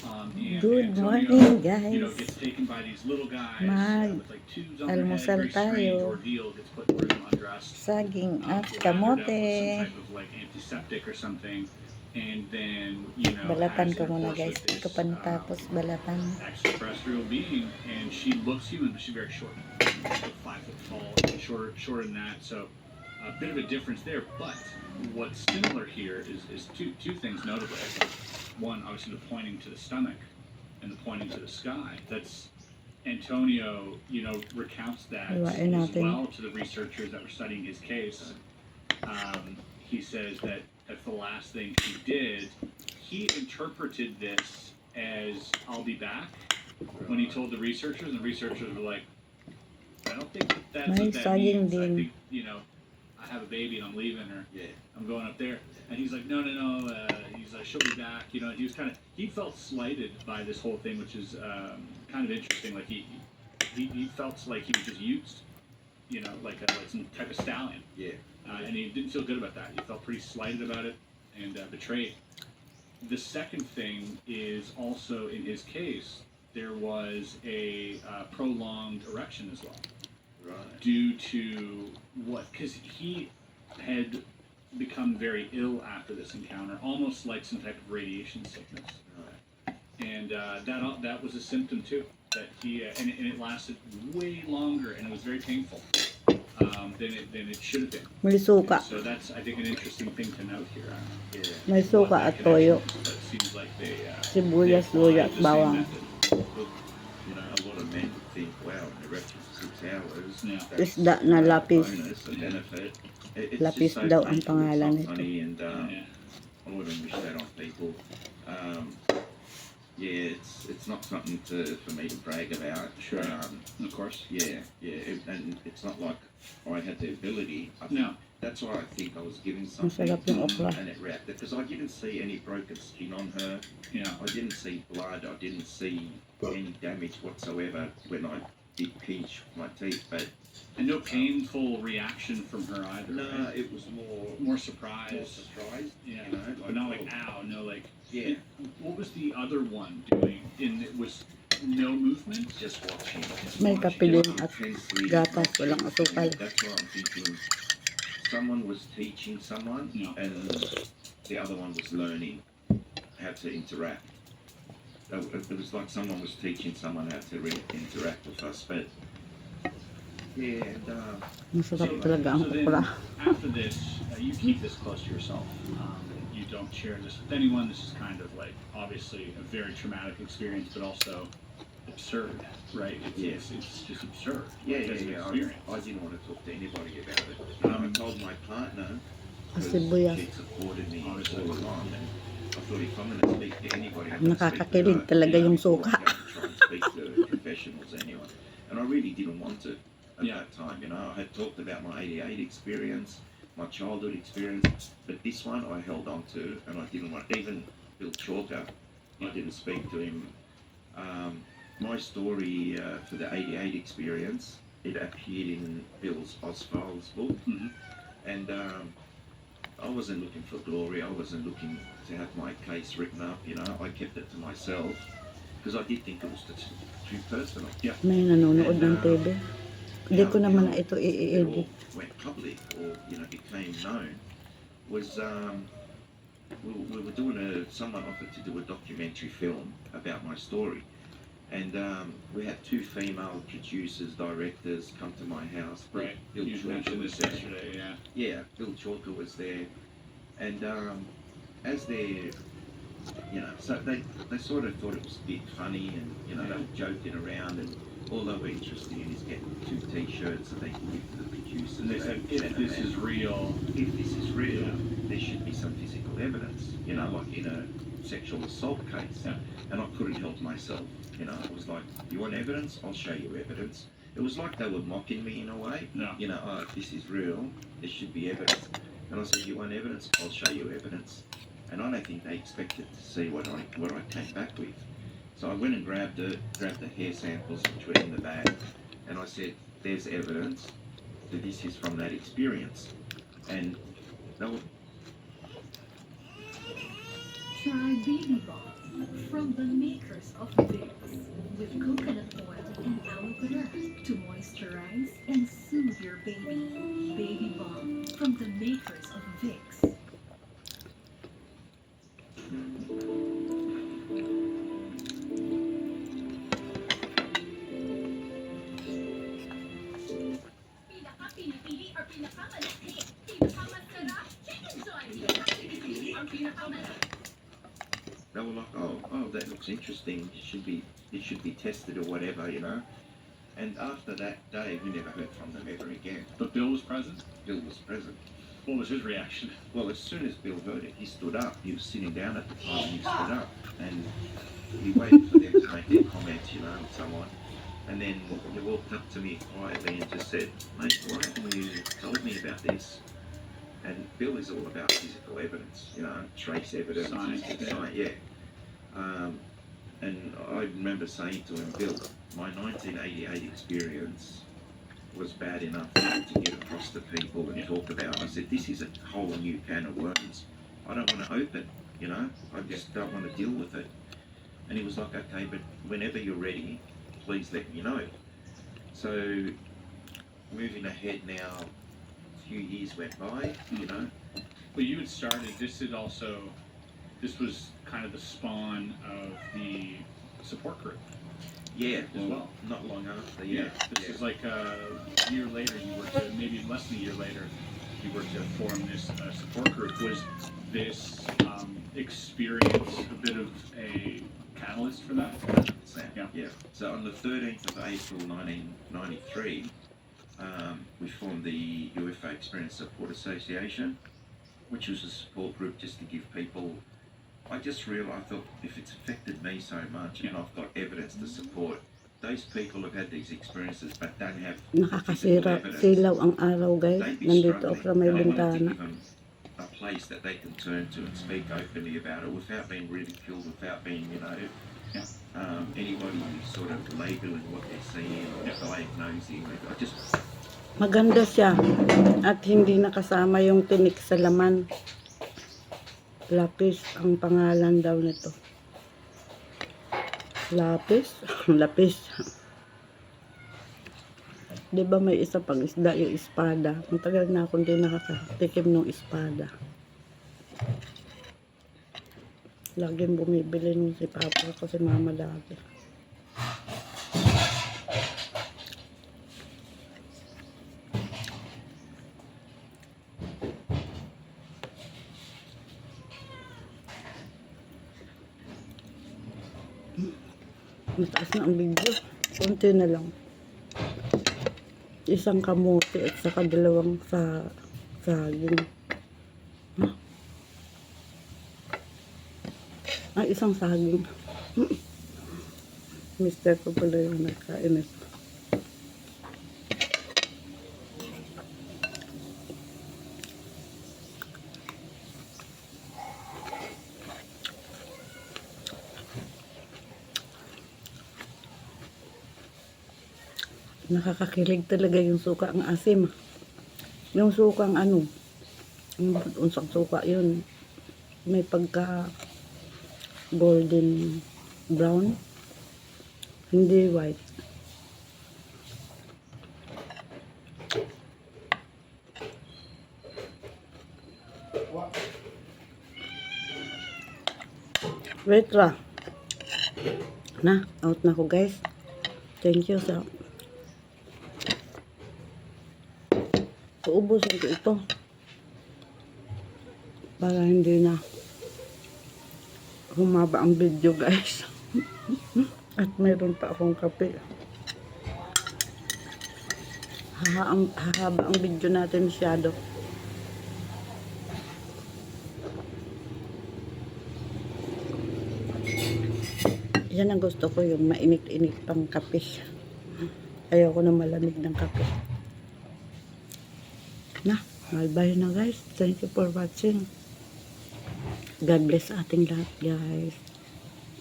And Good Antonio, morning, guys. gets taken by these little guys with like tubes on their head. Mag-almusal Very strange tayo. ordeal. Gets put in a room, undressed, Saging at lathered up with some kamote. type of like antiseptic or something, and then Balatan has ko muna, intercourse guys. with Di ko this pa natapos balatan. extraterrestrial being, and she looks human, but she's very short, like 5 foot tall, shorter than that. So a bit of a difference there. But what's similar here is two things notably. One, obviously, the pointing to the stomach and the pointing to the sky. That's Antonio, recounts that Iwain as natin. well to the researchers that were studying his case. He says that that's the last thing he did. He interpreted this as "I'll be back" when he told the researchers, and the researchers were like, "I don't think that's May what that saging means. I din. think I have a baby and I'm leaving, or I'm going up there." And he's like, "No, no, no." He's like, "She'll be back." He was he felt slighted by this whole thing, which is kind of interesting. Like he felt like he was just used, like some type of stallion. And he didn't feel good about that. He felt pretty slighted about it and betrayed. The second thing is also in his case, there was a prolonged erection as well. Right. Due to what? Because he had become very ill after this encounter, almost like some type of radiation sickness. Right. And that was a symptom too. That he and it lasted way longer, and it was very painful than it should have been. May suka. So that's, I think, an interesting thing to note here. May suka at toyo. But it seems like Sibuyas, luya at bawang. A lot of men think, wow, an erection for 6 hours. Yeah. Isda na lapis. Bonus, a benefit. It's Lapis just so daw ang painful, pangalan it's nito. not funny, and I wouldn't wish that on people. It's not something for me to brag about. Sure. Of course. And it's not like I had the ability. No. That's why I think I was given something, Masarap yung okra. and it wrapped it, because I didn't see any broken skin on her. Yeah. I didn't see blood. I didn't see any damage whatsoever when I did pinch my teeth. And no painful reaction from her either. No, right? it was more surprise. Yeah, But not like ow. No, like. Yeah. What was the other one doing? It was no movement. Just watching. May kape din at Intensely gatas, watching, walang asukal. and that's why I'm thinking someone was teaching someone, No. and the other one was learning how to interact. It was like someone was teaching someone how to interact with us, but yeah, and Masarap talaga ang okra. After this, you keep this close to yourself. You don't share this with anyone. This is kind of like, obviously, a very traumatic experience, but also absurd, right? It's just absurd. yeah. Experience. I didn't want to talk to anybody about it. I told my partner, because Sibuyas. she supported me all along, and I thought if I'm going to speak to anybody, I'm going to speak to Nakakakilig her. talaga yung I thought suka. I'm going to try and speak to professionals anyway. And I really didn't want to at that time. I had talked about my 88 experience, my childhood experience, but this one I held on to, and I didn't want, even Bill Chalker, I didn't speak to him. My story for the 88 experience, it appeared in Bill's Oswald's book, and I wasn't looking for glory. I wasn't looking to have my case written up. I kept it to myself because I did think it was too personal. May nanonood ng TV. Hindi ko naman na ito i-edit. Went public, or became known, was we were doing someone offered to do a documentary film about my story, and we had 2 female producers, directors come to my house. Right. Bill You Chalker mentioned was this there. yesterday. Yeah. Yeah, Bill Chalker was there, and as they so they sort of thought it was a bit funny, and they were joking around, and all they were interested in is getting 2 T-shirts that they can give to the producers. And they said, if this is real, there should be some physical evidence, like in a sexual assault case. Yeah. And I couldn't help myself. It was like, you want evidence? I'll show you evidence. It was like they were mocking me in a way. Yeah. Oh, if this is real, there should be evidence. And I said, you want evidence? I'll show you evidence. And I don't think they expected to see what I came back with. So I went and grabbed the hair samples which were in the bag, and I said, there's evidence that this is from that experience. And they were... Try baby balm. from the makers of Vicks, with coconut oil and aloe vera to moisturize and soothe your baby. Baby Balm from the makers of Vicks. Pinaka-pinipili or pinakamalaki, pinakamasarap, Chicken Joy. Pinaka-pinipili or pinakamalaki. They were like, oh, that looks interesting. It should be tested or whatever, you know. And after that day, we never heard from them ever again. But Bill was present. Bill was present. What was his reaction? Well, as soon as Bill heard it, he stood up. He was sitting down at the time and he stood up. And he waited for them to make their comments, you know, and so on. And then he walked up to me quietly and just said, mate, why haven't you told me about this? And Bill is all about physical evidence, you know, trace evidence. Science, Yeah. And I remember saying to him, Bill, my 1988 experience was bad enough to get across to people and talk about. I said, this is a whole new can of worms. I don't want to open, you know. I just don't want to deal with it. And he was like, okay, but whenever you're ready, please let me know. So, moving ahead now, a few years went by, you know. Well, you had started, this was kind of the spawn of the support group. Yeah, as well. Not long after, yeah. This is like a year later, you were to, maybe less than a year later, you were to form this support group. Was this experience a bit of a catalyst for that? Yeah. So on the 13th of April 1993, we formed the UFO Experience Support Association, which was a support group just to give people. I just realised, I thought, if it's affected me so much and I've got evidence to support, those people have had these experiences but don't have Nakakasira, silaw ang araw guys. they'd be Nandito struggling. ako sa may And I wanted to bintana. give them a place that they can turn to and speak openly about it without being ridiculed, without being, you know, anybody sort of labelling what they're seeing or diagnosing. I just Maganda siya at hindi nakasama yung tinik sa laman. Lapis ang pangalan daw nito. Lapis? Lapis. Di ba may isa pang isda yung espada? Matagal na akong din nakakatikim ng espada. Laging bumibili nung si Papa ko, si Mama lagi. Mataas na ang video. Kunti na lang. Isang kamote at saka dalawang saging. Huh? Isang saging. Mister ko pala yung nagkain ito. Nakakakilig talaga yung suka ang asim. Yung sukang ano, yung unsang suka yun, may pagka golden brown, hindi white. Wait ra. Na, out na ko guys. Thank you sa uubusin ko ito para hindi na humaba ang video guys. At mayroon pa akong kape. Hahaba ang video natin masyado. Yan ang gusto ko, yung mainit-init pang kape. Ayaw ko na malamig ng kape. Na, bye na guys. Thank you for watching. God bless ating lahat guys.